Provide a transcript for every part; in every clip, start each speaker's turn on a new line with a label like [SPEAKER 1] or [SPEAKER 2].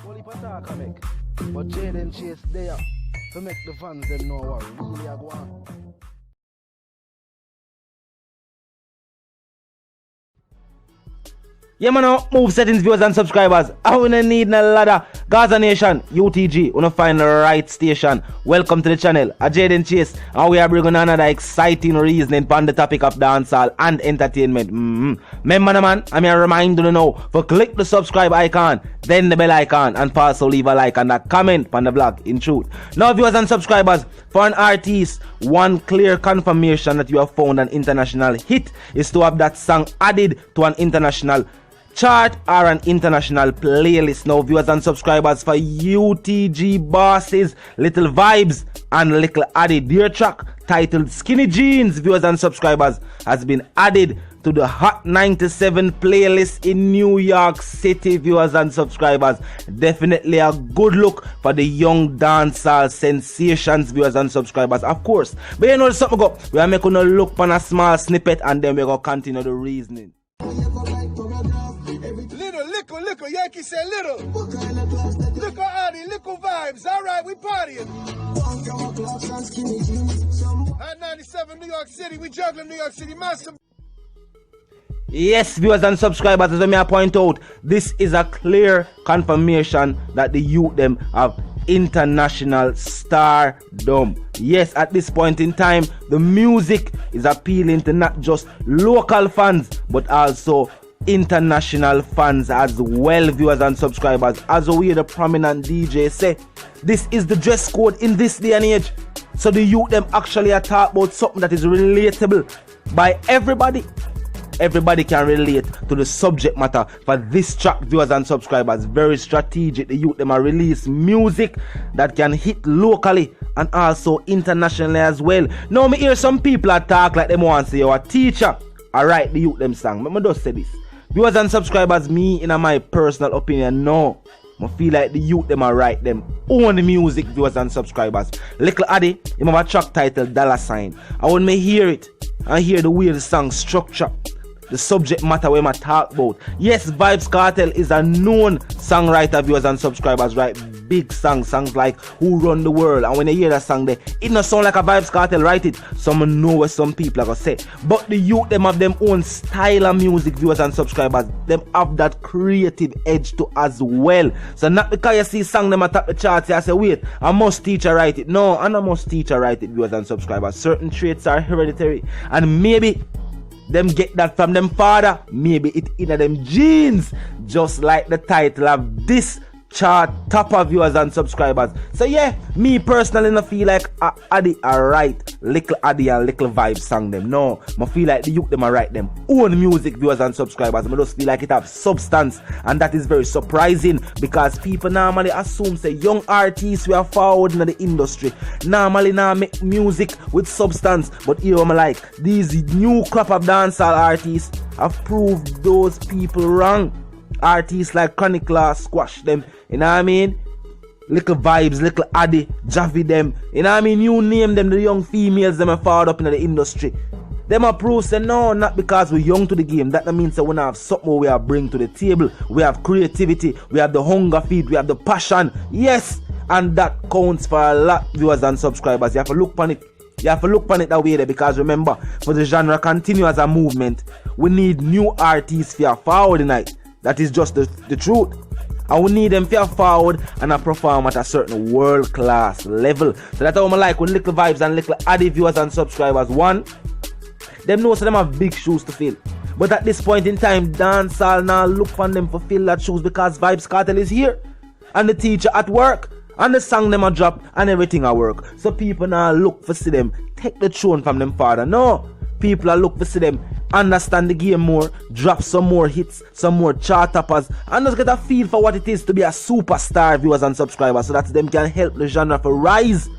[SPEAKER 1] Only attack I make. But Jaden Chase there to make the fans them know what really I go on.
[SPEAKER 2] Yeah, man, move settings, viewers and subscribers. I wanna need a ladder. Gaza Nation, UTG, wanna find the right station. Welcome to the channel. I'm Jaden Chase, and we are bringing another exciting reasoning on the topic of dancehall and entertainment. Remember, man, I'm here reminding you now for click the subscribe icon, then the bell icon, and also leave a like and a comment on the vlog. In truth, now, viewers and subscribers, for an artist, one clear confirmation that you have found an international hit is to have that song added to an international chart or an international playlist. Now, viewers and subscribers, for UTG bosses Likkle Vybz and Likkle Addi, their track titled Skinny Jeans, viewers and subscribers, has been added to the Hot 97 playlist in New York City, viewers and subscribers. Definitely a good look for the young dancehall sensations, viewers and subscribers, of course. But you know something go, we are making a look on a small snippet and then we're going to continue the reasoning.
[SPEAKER 3] Likkle, Yankee said little. Likkle Addi, Likkle Vybz. All right, we partying. At 97 New York City, we juggling New York City master.
[SPEAKER 2] Yes, viewers and subscribers, as I point out, this is a clear confirmation that the youth them have international stardom. Yes, at this point in time, the music is appealing to not just local fans, but also international fans as well, viewers and subscribers. As we hear the prominent DJ say, this is the dress code in this day and age. So the youth them actually are talk about something that is relatable by everybody. Everybody can relate to the subject matter for this track, viewers and subscribers. Very strategic. The youth them are release music that can hit locally and also internationally as well. Now me hear some people talk like them want to say you're a teacher. Alright, the youth them song. Let me just say this. Viewers and subscribers, me in my personal opinion, no. I feel like the youth them are right them own the music, viewers and subscribers. Likkle Addi, him have a track titled $. And when me hear it, I hear the way the song structure, the subject matter where I talk about. Yes, Vybz Kartel is a known songwriter, viewers and subscribers, right? Big songs like Who Run the World. And when you hear that song there, it not sound like a Vybz Kartel write it. Some know what some people are gonna say. But the youth them have them own style of music, viewers and subscribers. Them have that creative edge to as well. So not because you see song them at top the charts, you say, wait, I must teacher write it. No, I not must teacher write it, viewers and subscribers. Certain traits are hereditary. And maybe them get that from them father, maybe it in them genes, just like the title of this chart topper, viewers and subscribers. So yeah, me personally I feel like Addi are right. Likkle Addi and Likkle Vybz sang them. No, I feel like the youth them are right them own music, viewers and subscribers. I just feel like it have substance, and that is very surprising because people normally assume say young artists we are forward in the industry normally now make music with substance, but here I'm like these new crop of dancehall artists have proved those people wrong. Artists like Chronicler squash them, you know what I mean? Likkle Vybz, Likkle Addi, Javi them, you know what I mean? You name them, the young females them are forward up in the industry. Them approve say no, not because we're young to the game. That means that we have something we have bring to the table. We have creativity, we have the hunger feed, we have the passion. Yes, and that counts for a lot, viewers and subscribers. You have to look on it. You have to look on it that way there, because remember, for the genre continue as a movement, we need new artists for forward tonight. That is just the truth. And we need them to forward and perform at a certain world-class level. So that's how I like when Likkle Vybz and Likkle Addi, viewers and subscribers, one, them know so them have big shoes to fill. But at this point in time, dancehall now look for them to fill that shoes because Vybz Kartel is here. And the teacher at work. And the song them a drop and everything a work. So people now look for see them take the throne from them father. No. People are look for see them understand the game more, drop some more hits, some more chart toppers, and just get a feel for what it is to be a superstar, viewers and subscribers, so that them can help the genre to rise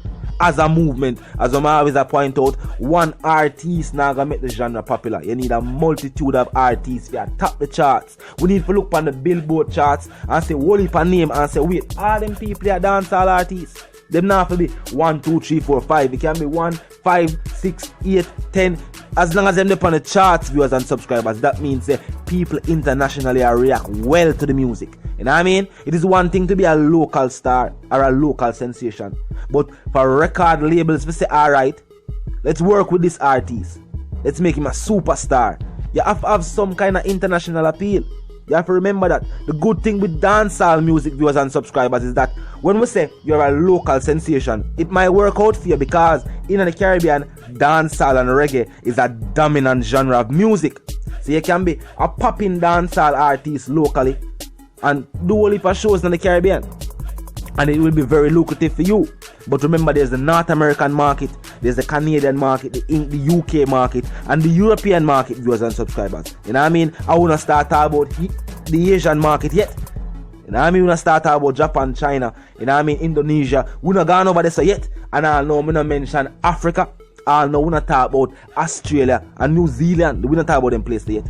[SPEAKER 2] as a movement. As I always point out, one artist now gonna make the genre popular. You need a multitude of artists to top the charts. We need to look on the Billboard charts and say whole heap of name and say wait, all them people are dancehall artists. Them not have to be 1, 2, 3, 4, 5. It can be 1, 5, 6, 8, 10. as long as them up on the charts, viewers and subscribers, that means people internationally are react well to the music. You know what I mean? It is one thing to be a local star or a local sensation, but for record labels, we say, alright, let's work with this artist. Let's make him a superstar. You have to have some kind of international appeal. You have to remember that. The good thing with dancehall music viewers and subscribers is that when we say you're a local sensation, it might work out for you because in the Caribbean, dancehall and reggae is a dominant genre of music. So you can be a popping dancehall artist locally and do all heap of shows in the Caribbean. And it will be very lucrative for you. But remember, there's the North American market, there's the Canadian market, the UK market, and the European market, viewers and subscribers. You know what I mean? I wanna start talking about the Asian market yet. You know what I mean? We wanna start talking about Japan, China, you know what I mean? Indonesia. We not gone over there so yet. And I know we not mention Africa. I know we not talk about Australia and New Zealand. We not talk about them places yet.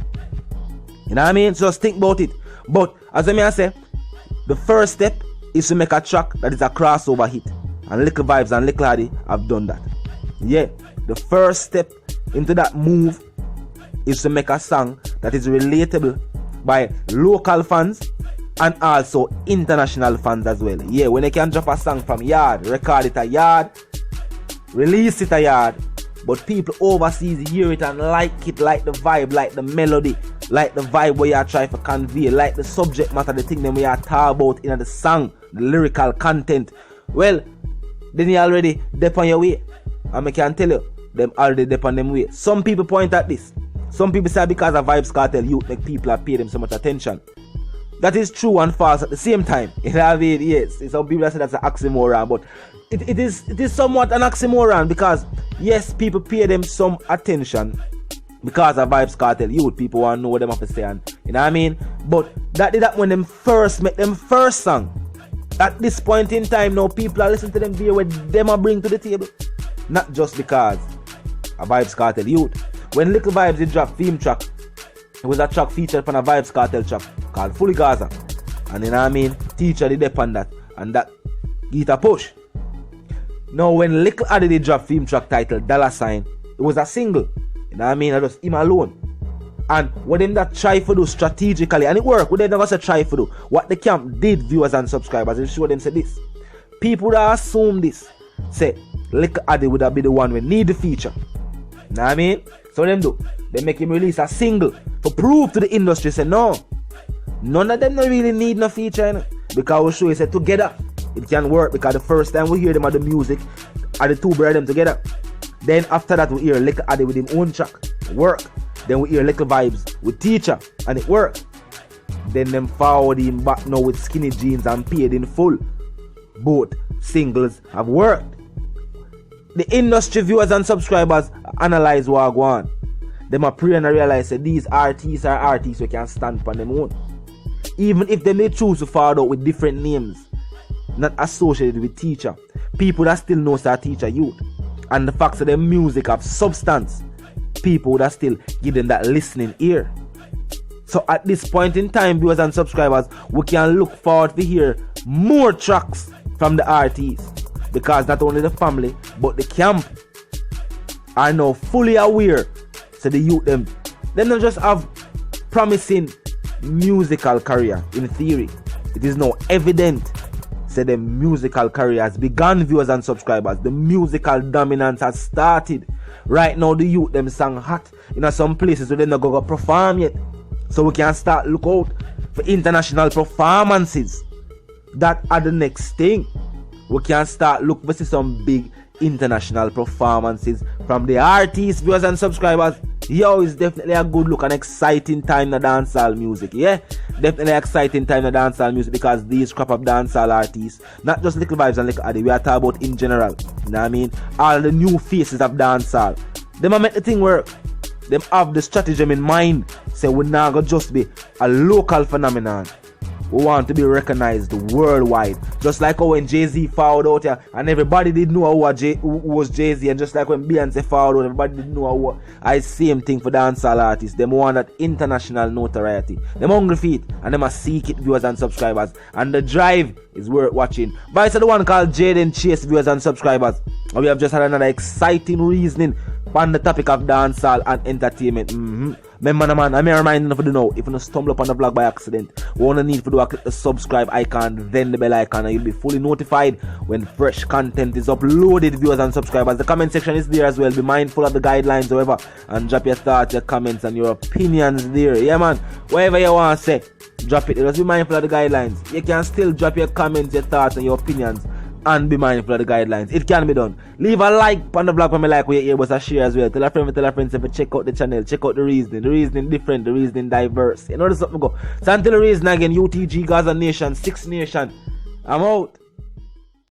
[SPEAKER 2] You know what I mean? So just think about it. But as I say, the first step is to make a track that is a crossover hit. And Likkle Vybz and Likkle Addi have done that. Yeah, the first step into that move is to make a song that is relatable by local fans and also international fans as well. Yeah, when they can drop a song from yard, record it a yard, release it a yard, but people overseas hear it and like it, like the vibe, like the melody, like the vibe where you are trying to convey, like the subject matter, the thing that we are talking about in the song, the lyrical content. Well, then you already dip on your way. And I can tell you, them already dip on them way. Some people point at this. Some people say because of Vybz Kartel, you make people are pay them so much attention. That is true and false at the same time. You know what I mean? Yes, some people say that's an oxymoron, but it is somewhat an oxymoron because yes, people pay them some attention because of Vybz Kartel youth. People want to know what them have to say, and you know what I mean? But that did that when them first make them first song. At this point in time now, people are listening to them video where them are bring to the table. Not just because of Vybz Kartel youth. When Likkle Vybz did drop theme track, it was a track featured on a Vybz Kartel track called Fully Gaza. And you know what I mean? Teacher did dip on that. And that get a push. Now when Likkle Addi did drop theme track titled Dollar Sign, it was a single. You know what I mean? I just him alone. And what them that try to do strategically, and it worked, what they never say try to do. What the camp did, viewers and subscribers, and show them say this. People that assume this, say Likkle Addi would have been the one we need the feature. You know what I mean? So them do. They make him release a single to prove to the industry, say no. None of them don't really need no feature, you know? Because we'll show you say together it can work, because the first time we hear them at the music are the two brothers them together. Then after that we hear Likkle Addi with him own track. Work. Then we hear Likkle Vybz with Teacher and it worked. Then them forward him back now with Skinny Jeans and Paid in Full. Both singles have worked. The industry viewers and subscribers analyze what go on. Them are pray and realize that these artists are artists who can stand on them own. Even if they may choose to forward out with different names, not associated with Teacher, people that still know that Teacher youth. And the fact that their music have substance, people that still give them that listening ear. So at this point in time, viewers and subscribers, we can look forward to hear more tracks from the artists, because not only the family but the camp are now fully aware. So the youth them don't just have promising musical career in theory. It is now evident. So the musical career has begun, viewers and subscribers. The musical dominance has started. Right now the youth them song hot in some places where they not go perform yet. So we can start look out for international performances. That are the next thing. We can start look for some big international performances from the artists, viewers and subscribers. Yo, it's definitely a good look and exciting time in dancehall music. Yeah, definitely exciting time in dancehall music, because these crop up dancehall artists, not just Likkle Vybz and Likkle Addi, we are talking about in general. You know what I mean? All the new faces of dancehall, them a make the thing work. Them have the stratagem in mind. Say we're not gonna just be a local phenomenon. We want to be recognized worldwide. Just like how when Jay-Z found out here and everybody didn't know who was Jay-Z, and just like when Beyonce found out, everybody didn't know who. I same thing for dancehall artists. Them want that international notoriety. Them hungry feet and them a seek it, viewers and subscribers. And the drive is worth watching. But it's the one called Jaden Chase, viewers and subscribers. And we have just had another exciting reasoning on the topic of dancehall and entertainment. Remember, man, I'm reminding you to know, if you stumble upon the vlog by accident, what you need to do is click the subscribe icon, then the bell icon, and you'll be fully notified when fresh content is uploaded. Viewers and subscribers, the comment section is there as well. Be mindful of the guidelines, however, and drop your thoughts, your comments, and your opinions there. Yeah, man, whatever you want to say, drop it. Just be mindful of the guidelines. You can still drop your comments, your thoughts, and your opinions, and be mindful of the guidelines. It can be done. Leave a like on the vlog when you like what you hear, but a share as well. Tell a friend, if you check out the channel, check out the reasoning different, the reasoning diverse. You know, there's something go. So until the reason again, UTG, Gaza Nation, 6 Nation. I'm out.